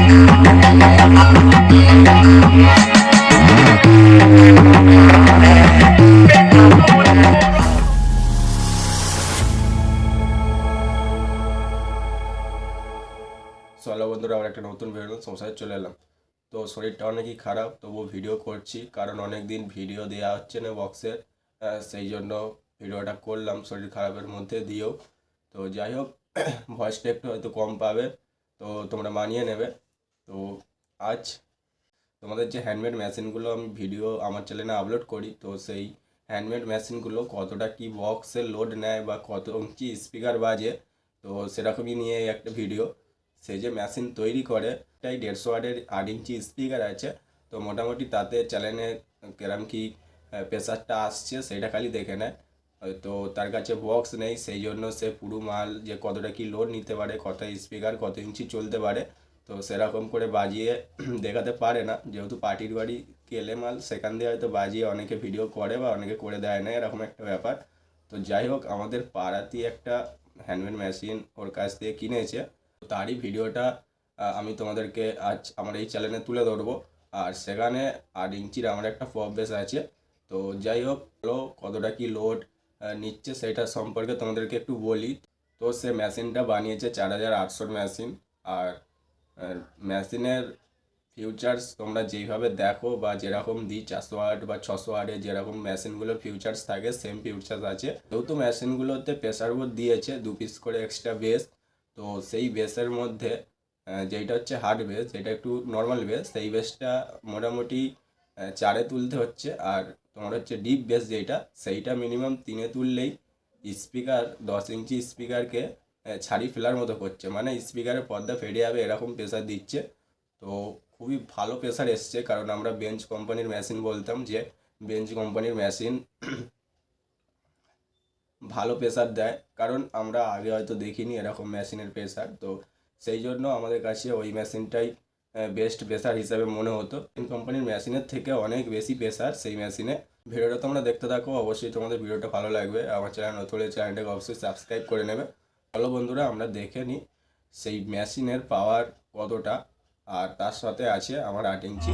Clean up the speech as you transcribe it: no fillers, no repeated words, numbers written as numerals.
Hello বন্ধুরা, আমরা একটা নতুন ভিডিও সংসারে চলে এলাম। তো শরীরটা অনেকই খারাপ, তবুও ভিডিও করছি কারণ অনেক দিন ভিডিও দেওয়া হচ্ছে না বক্সের, সেই জন্য ভিডিওটা করলাম শরীর খারাপের মধ্যে দিয়েও। তো যাই হোক, ভয়েসটা একটু হয়তো কম পাবে, তো তোমরা মানিয়ে নেবে। তো আজ তোমাদের যে হ্যান্ডমেড মেশিনগুলো আমি ভিডিও আমার চ্যানেলে আপলোড করি, তো সেই হ্যান্ডমেড মেশিনগুলো কতটা কি বক্সের লোড নেয় বা কত কি স্পিকার বাজে, তো সেরকমই নিয়ে একটা ভিডিও। সেই যে মেশিন তৈরি করে তাই 150 ওয়াটের 8 ইঞ্চি স্পিকার আছে, তো মোটামুটি তাতে চ্যানেলে কেরম কি প্রেসারটা আসছে সেটা খালি দেখে নেয়। তো তার কাছে বক্স নেই, সেই জন্য সে পুরো মাল যে কতটা কি লোড নিতে পারে, কত স্পিকার কত ইঞ্চি চলতে পারে, তো সেরকম করে বাজিয়ে দেখাতে পারে না। যেহেতু পার্টির বাড়ি কেলে মাল, সেখান দিয়ে হয়তো বাজিয়ে অনেকে ভিডিও করে বা অনেকে করে দেয় না, এরকম একটা ব্যাপার। তো যাই হোক, আমাদের পাড়াতেই একটা হ্যান্ডমেড মেশিন ওর কাছ থেকে কিনেছে, তারই ভিডিওটা আমি তোমাদেরকে আজ আমার এই চ্যানেলে তুলে ধরবো। আর সেখানে 8 ইঞ্চির আমার একটা পপ বেস আছে। তো যাই হোক, কতটা কি লোড নিচ্ছে সেটা সম্পর্কে তোমাদেরকে একটু বলি। তো সে মেশিনটা বানিয়েছে 4800 মেশিন। আর মেশিনের ফিউচার্স তোমরা যেইভাবে দেখো বা যেরকম দিই 400 ওয়াট বা 600 ওয়াটে যেরকম মেশিনগুলোর ফিউচার্স থাকে, সেম ফিউচার্স আছে। যেহেতু মেশিনগুলোতে প্রেসার বোর্ড দিয়েছে 2 পিস করে এক্সট্রা বেস, তো সেই বেসের মধ্যে যেটা হচ্ছে হার্ড বেস, যেটা একটু নর্মাল বেস, সেই বেসটা মোটামুটি 4-এ তুলতে হচ্ছে। আর তোমার হচ্ছে ডিপ বেস যেটা, সেইটা মিনিমাম 3-এ তুললেই স্পিকার 10 ইঞ্চি স্পিকারকে ছাড়ি ফেলার মতো করছে, মানে স্পিকারের পর্দা ফেটে যাবে এরকম প্রেসার দিচ্ছে। তো খুবই ভালো প্রেসার এসছে, কারণ আমরা বেঞ্চ কোম্পানির মেশিন বলতাম যে বেঞ্চ কোম্পানির মেশিন ভালো প্রেসার দেয়, কারণ আমরা আগে হয়তো দেখিনি এরকম মেশিনের প্রেসার। তো সেই জন্য আমাদের কাছে ওই মেশিনটাই বেস্ট প্রেসার হিসাবে মনে হতো। কোম্পানির মেশিনের থেকে অনেক বেশি প্রেসার সেই মেশিনে। ভিডিওটা তোমরা দেখতে থাকো, অবশ্যই তোমাদের ভিডিওটা ভালো লাগবে। আমার চ্যানেল নতুন হলে চ্যানেলটাকে অবশ্যই সাবস্ক্রাইব করে নেবে। ভালো বন্ধুরা, আমরা দেখে নিই সেই মেশিনের পাওয়ার কতটা। আর তার সাথে আছে আমার 8 ইঞ্চি।